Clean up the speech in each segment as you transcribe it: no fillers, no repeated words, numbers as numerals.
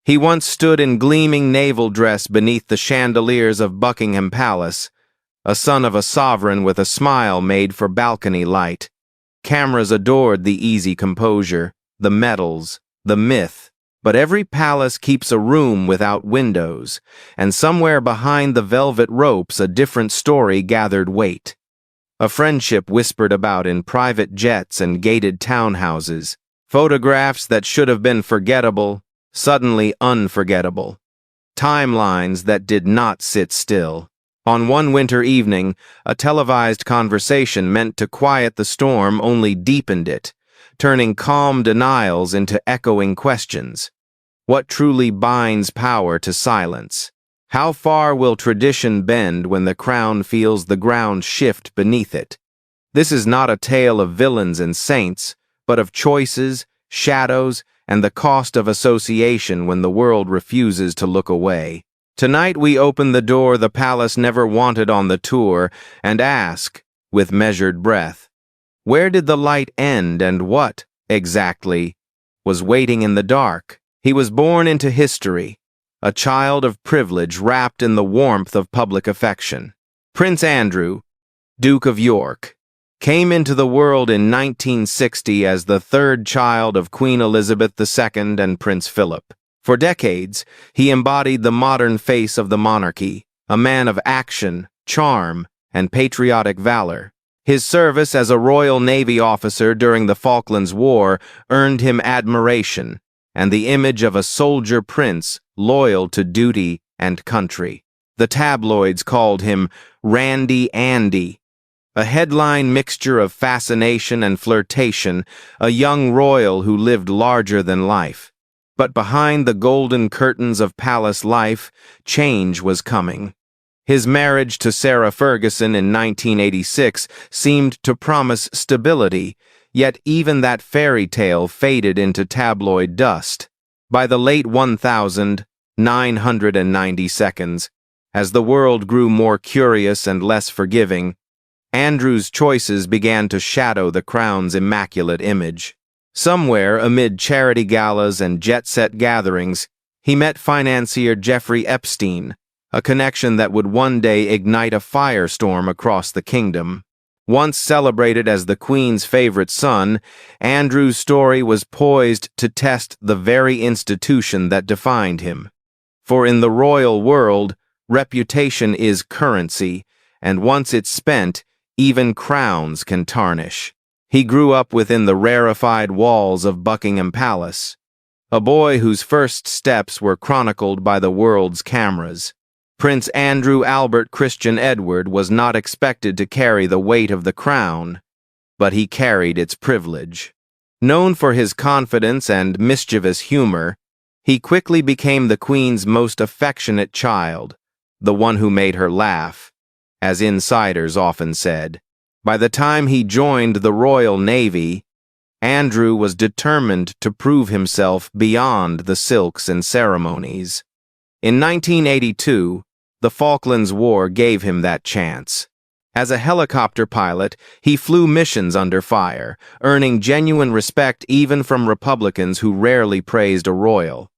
He once stood in gleaming naval dress beneath the chandeliers of Buckingham Palace, a son of a sovereign with a smile made for balcony light. Cameras adored the easy composure, the medals, the myth, but every palace keeps a room without windows, and somewhere behind the velvet ropes a different story gathered weight. A friendship whispered about in private jets and gated townhouses, photographs that should have been forgettable, suddenly unforgettable. Timelines that did not sit still. On one winter evening, a televised conversation meant to quiet the storm only deepened it, turning calm denials into echoing questions. What truly binds power to silence? How far will tradition bend when the crown feels the ground shift beneath it? This is not a tale of villains and saints, but of choices, shadows, and the cost of association when the world refuses to look away. Tonight we open the door the palace never wanted on the tour and ask, with measured breath, where did the light end and what, exactly, was waiting in the dark? He was born into history, a child of privilege wrapped in the warmth of public affection. Prince Andrew, Duke of York, came into the world in 1960 as the third child of Queen Elizabeth II and Prince Philip. For decades, he embodied the modern face of the monarchy, a man of action, charm, and patriotic valor. His service as a Royal Navy officer during the Falklands War earned him admiration, and the image of a soldier prince loyal to duty and country. The tabloids called him Randy Andy, a headline mixture of fascination and flirtation, a young royal who lived larger than life. But behind the golden curtains of palace life, change was coming. His marriage to Sarah Ferguson in 1986 seemed to promise stability, yet even that fairy tale faded into tabloid dust. By the late 1990 seconds, as the world grew more curious and less forgiving, Andrew's choices began to shadow the crown's immaculate image. Somewhere amid charity galas and jet-set gatherings, he met financier Jeffrey Epstein, a connection that would one day ignite a firestorm across the kingdom. Once celebrated as the Queen's favorite son, Andrew's story was poised to test the very institution that defined him. For in the royal world, reputation is currency, and once it's spent, even crowns can tarnish. He grew up within the rarefied walls of Buckingham Palace, a boy whose first steps were chronicled by the world's cameras. Prince Andrew Albert Christian Edward was not expected to carry the weight of the crown, but he carried its privilege. Known for his confidence and mischievous humor, he quickly became the Queen's most affectionate child, the one who made her laugh, as insiders often said. By the time he joined the Royal Navy, Andrew was determined to prove himself beyond the silks and ceremonies. In 1982, the Falklands War gave him that chance. As a helicopter pilot, he flew missions under fire, earning genuine respect even from Republicans who rarely praised a royal.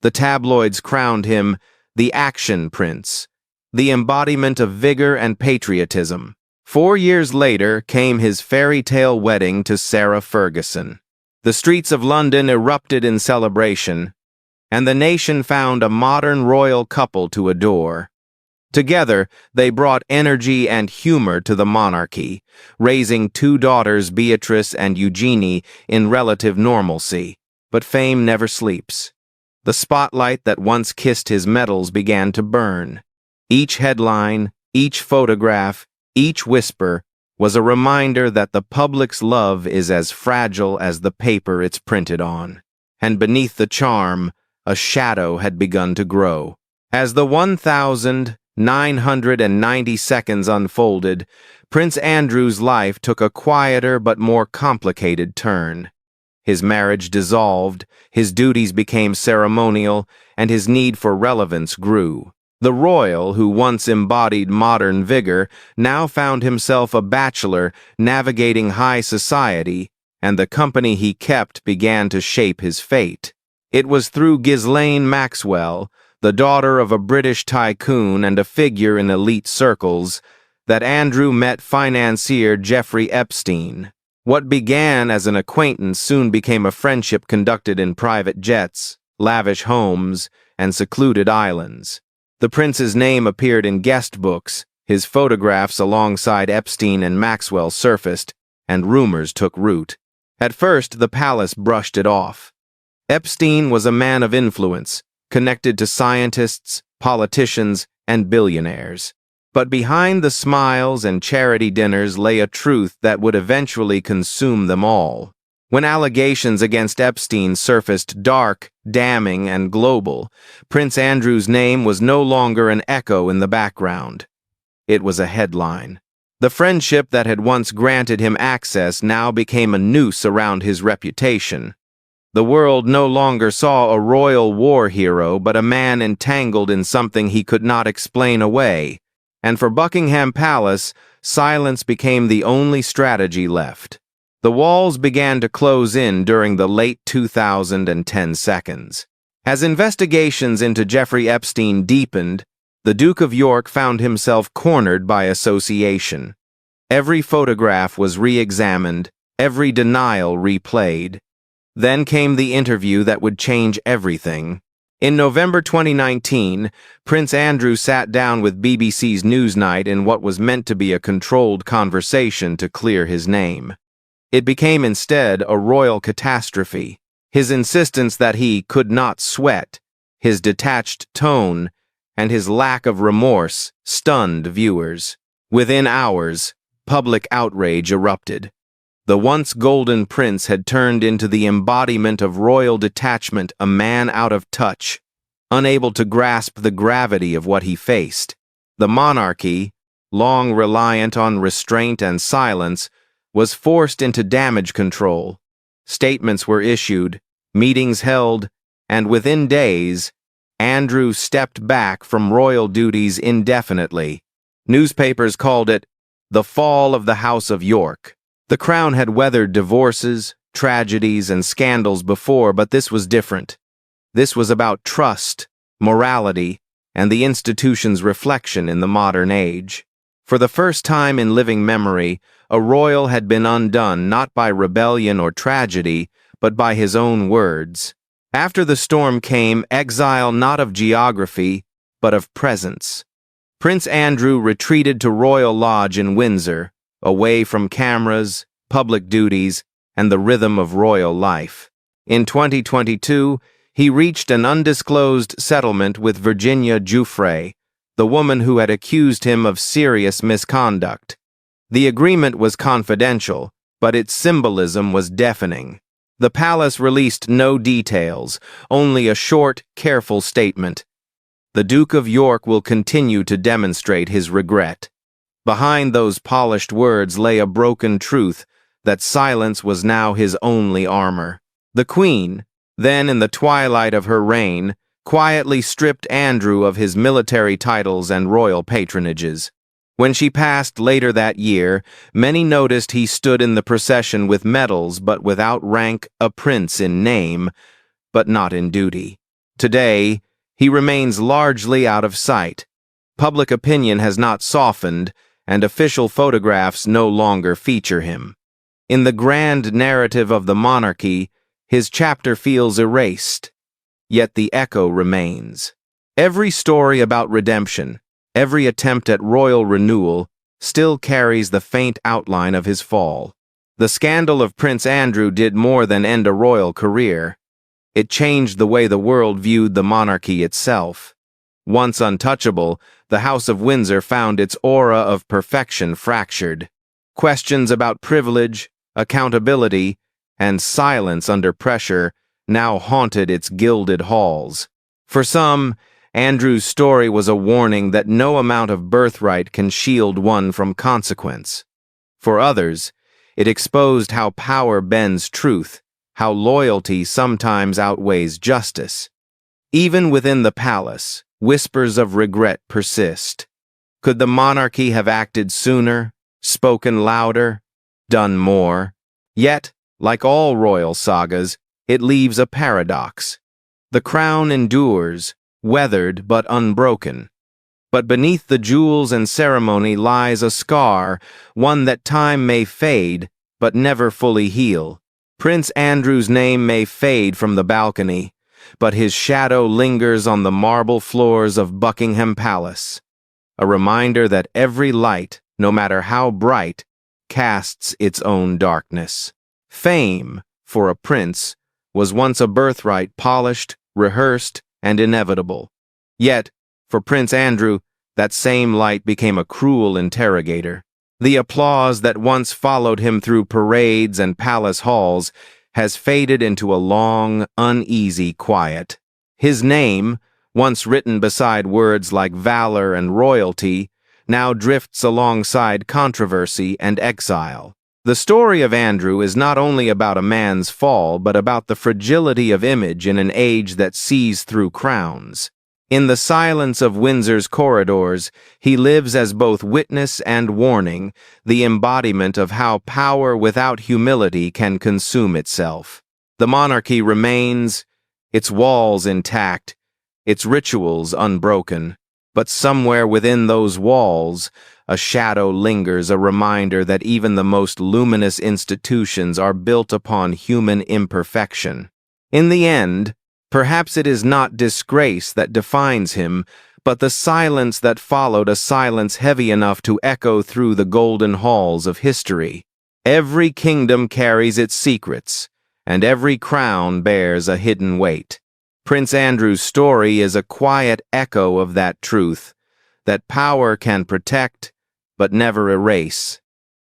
The tabloids crowned him the Action Prince, the embodiment of vigor and patriotism. 4 years later came his fairy tale wedding to Sarah Ferguson. The streets of London erupted in celebration, and the nation found a modern royal couple to adore. Together, they brought energy and humor to the monarchy, raising 2 daughters, Beatrice and Eugenie, in relative normalcy. But fame never sleeps. The spotlight that once kissed his medals began to burn. Each headline, each photograph, each whisper was a reminder that the public's love is as fragile as the paper it's printed on. And beneath the charm, a shadow had begun to grow. As the 1990 seconds unfolded, Prince Andrew's life took a quieter but more complicated turn. His marriage dissolved, his duties became ceremonial, and his need for relevance grew. The royal, who once embodied modern vigor, now found himself a bachelor navigating high society, and the company he kept began to shape his fate. It was through Ghislaine Maxwell, the daughter of a British tycoon and a figure in elite circles, that Andrew met financier Jeffrey Epstein. What began as an acquaintance soon became a friendship conducted in private jets, lavish homes, and secluded islands. The prince's name appeared in guest books, his photographs alongside Epstein and Maxwell surfaced, and rumors took root. At first, the palace brushed it off. Epstein was a man of influence, connected to scientists, politicians, and billionaires. But behind the smiles and charity dinners lay a truth that would eventually consume them all. When allegations against Epstein surfaced dark, damning, and global, Prince Andrew's name was no longer an echo in the background. It was a headline. The friendship that had once granted him access now became a noose around his reputation. The world no longer saw a royal war hero but a man entangled in something he could not explain away. And for Buckingham Palace, silence became the only strategy left. The walls began to close in during the late 2010 seconds. As investigations into Jeffrey Epstein deepened, the Duke of York found himself cornered by association. Every photograph was re-examined, every denial replayed. Then came the interview that would change everything. In November 2019, Prince Andrew sat down with BBC's Newsnight in what was meant to be a controlled conversation to clear his name. It became instead a royal catastrophe. His insistence that he could not sweat, his detached tone, and his lack of remorse stunned viewers. Within hours, public outrage erupted. The once golden prince had turned into the embodiment of royal detachment, a man out of touch, unable to grasp the gravity of what he faced. The monarchy, long reliant on restraint and silence, was forced into damage control. Statements were issued, meetings held, and within days, Andrew stepped back from royal duties indefinitely. Newspapers called it the fall of the House of York. The crown had weathered divorces, tragedies, and scandals before, but this was different. This was about trust, morality, and the institution's reflection in the modern age. For the first time in living memory, a royal had been undone not by rebellion or tragedy, but by his own words. After the storm came exile not of geography, but of presence. Prince Andrew retreated to Royal Lodge in Windsor, away from cameras, public duties, and the rhythm of royal life. In 2022, he reached an undisclosed settlement with Virginia Giuffre, the woman who had accused him of serious misconduct. The agreement was confidential, but its symbolism was deafening. The palace released no details, only a short, careful statement. The Duke of York will continue to demonstrate his regret. Behind those polished words lay a broken truth that silence was now his only armor. The Queen, then in the twilight of her reign, quietly stripped Andrew of his military titles and royal patronages. When she passed later that year, many noticed he stood in the procession with medals but without rank, a prince in name, but not in duty. Today, he remains largely out of sight. Public opinion has not softened, and official photographs no longer feature him. In the grand narrative of the monarchy, his chapter feels erased, yet the echo remains. Every story about redemption, every attempt at royal renewal, still carries the faint outline of his fall. The scandal of Prince Andrew did more than end a royal career. It changed the way the world viewed the monarchy itself. Once untouchable, the House of Windsor found its aura of perfection fractured. Questions about privilege, accountability, and silence under pressure now haunted its gilded halls. For some, Andrew's story was a warning that no amount of birthright can shield one from consequence. For others, it exposed how power bends truth, how loyalty sometimes outweighs justice. Even within the palace, whispers of regret persist. Could the monarchy have acted sooner, spoken louder, done more? Yet, like all royal sagas, it leaves a paradox. The crown endures, weathered but unbroken. But beneath the jewels and ceremony lies a scar, one that time may fade, but never fully heal. Prince Andrew's name may fade from the balcony, but his shadow lingers on the marble floors of Buckingham Palace, a reminder that every light, no matter how bright, casts its own darkness. Fame, for a prince, was once a birthright polished, rehearsed, and inevitable. Yet, for Prince Andrew, that same light became a cruel interrogator. The applause that once followed him through parades and palace halls has faded into a long, uneasy quiet. His name, once written beside words like valor and royalty, now drifts alongside controversy and exile. The story of Andrew is not only about a man's fall, but about the fragility of image in an age that sees through crowns. In the silence of Windsor's corridors, he lives as both witness and warning, the embodiment of how power without humility can consume itself. The monarchy remains, its walls intact, its rituals unbroken, but somewhere within those walls, a shadow lingers, a reminder that even the most luminous institutions are built upon human imperfection. In the end, perhaps it is not disgrace that defines him, but the silence that followed, a silence heavy enough to echo through the golden halls of history. Every kingdom carries its secrets, and every crown bears a hidden weight. Prince Andrew's story is a quiet echo of that truth, that power can protect, but never erase,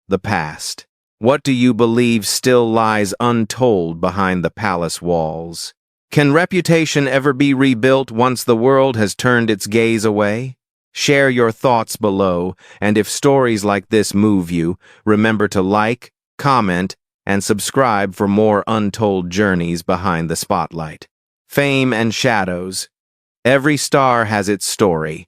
the past. What do you believe still lies untold behind the palace walls? Can reputation ever be rebuilt once the world has turned its gaze away? Share your thoughts below, and if stories like this move you, remember to like, comment, and subscribe for more untold journeys behind the spotlight. Fame and shadows. Every star has its story.